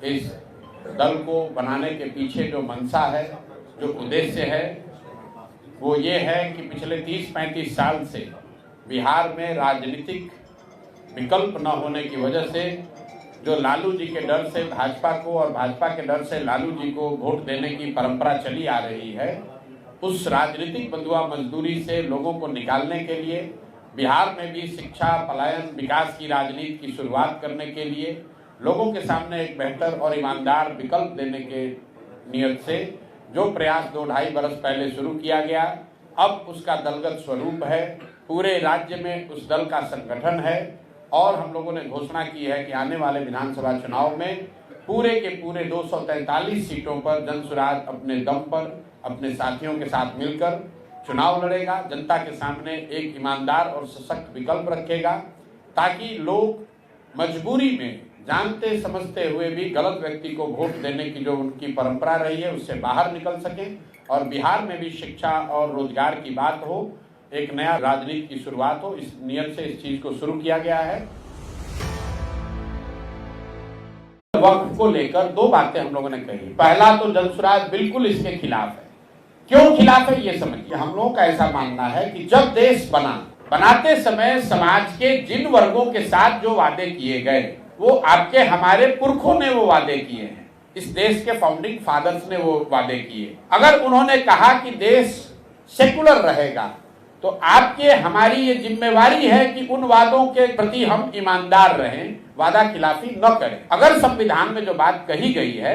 इस दल को बनाने के पीछे जो मंशा है, जो उद्देश्य है, वो ये है कि पिछले 30-35 साल से बिहार में राजनीतिक विकल्प न होने की वजह से जो लालू जी के डर से भाजपा को और भाजपा के डर से लालू जी को वोट देने की परंपरा चली आ रही है, उस राजनीतिक बंधुआ मजदूरी से लोगों को निकालने के लिए बिहार में भी शिक्षा, पलायन, विकास की राजनीति की शुरुआत करने के लिए लोगों के सामने एक बेहतर और ईमानदार विकल्प देने के नियत से जो प्रयास 2-2.5 बरस पहले शुरू किया गया, अब उसका दलगत स्वरूप है। पूरे राज्य में उस दल का संगठन है और हम लोगों ने घोषणा की है कि आने वाले विधानसभा चुनाव में पूरे के पूरे 243 सीटों पर जनसुराज अपने दम पर अपने साथियों के साथ मिलकर चुनाव लड़ेगा, जनता के सामने एक ईमानदार और सशक्त विकल्प रखेगा ताकि लोग मजबूरी में जानते समझते हुए भी गलत व्यक्ति को वोट देने की जो उनकी परंपरा रही है उससे बाहर निकल सकें और बिहार में भी शिक्षा और रोजगार की बात हो, एक नया राजनीति की शुरुआत हो। इस नियत से इस चीज को शुरू किया गया है। वक्फ को लेकर 2 बातें हम लोगों ने कही। पहला तो जनसुराज बिल्कुल इसके खिलाफ है। क्यों खिलाफ है ये समझिए। हम लोगों का ऐसा मानना है कि जब देश बनाते समय समाज के जिन वर्गों के साथ जो वादे किए गए वो आपके हमारे पुरखों ने वो वादे किए हैं, इस देश के फाउंडिंग फादर्स ने वो वादे किए। अगर उन्होंने कहा कि देश सेकुलर रहेगा तो आपके हमारी ये जिम्मेवारी है कि उन वादों के प्रति हम ईमानदार रहें, वादा खिलाफी न करें। अगर संविधान में जो बात कही गई है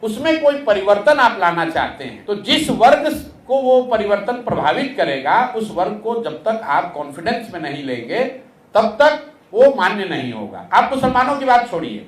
उसमें कोई परिवर्तन आप लाना चाहते हैं तो जिस वर्ग को वो परिवर्तन प्रभावित करेगा उस वर्ग को जब तक आप कॉन्फिडेंस में नहीं लेंगे तब तक वो मान्य नहीं होगा। आप मुसलमानों की बात छोड़िए,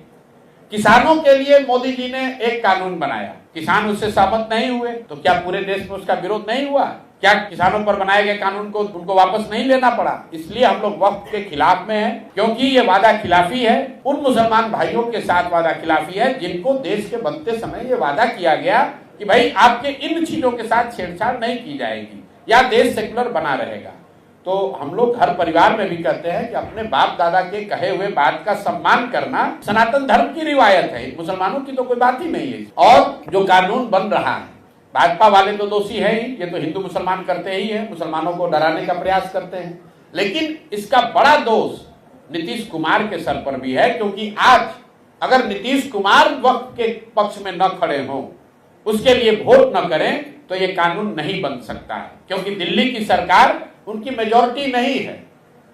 किसानों के लिए मोदी जी ने एक कानून बनाया, किसान उससे सहमत नहीं हुए तो क्या पूरे देश में उसका विरोध नहीं हुआ? क्या किसानों पर बनाए गए कानून को उनको वापस नहीं लेना पड़ा? इसलिए हम लोग वक्फ के खिलाफ में हैं क्योंकि ये वादा खिलाफी है, उन मुसलमान भाइयों के साथ वादा खिलाफी है जिनको देश के बनते समय ये वादा किया गया कि भाई आपके इन चीजों के साथ छेड़छाड़ नहीं की जाएगी या देश सेकुलर बना रहेगा। तो हम लोग हर परिवार में भी कहते हैं कि अपने बाप दादा के कहे हुए बात का सम्मान करना सनातन धर्म की रिवायत है, मुसलमानों की तो कोई बात ही नहीं है। और जो कानून बन रहा है, भाजपा वाले तो दोषी है ही, ये तो हिंदू मुसलमान करते ही है, मुसलमानों को डराने का प्रयास करते हैं, लेकिन इसका बड़ा दोष नीतीश कुमार के सर पर भी है क्योंकि आज अगर नीतीश कुमार वक्फ के पक्ष में न खड़े हों, उसके लिए वोट न करें तो ये कानून नहीं बन सकता है क्योंकि दिल्ली की सरकार उनकी मेजॉरिटी नहीं है।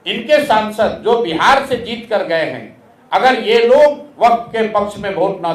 इनके सांसद जो बिहार से जीत कर गए हैं, अगर ये लोग वक्फ के पक्ष में वोट न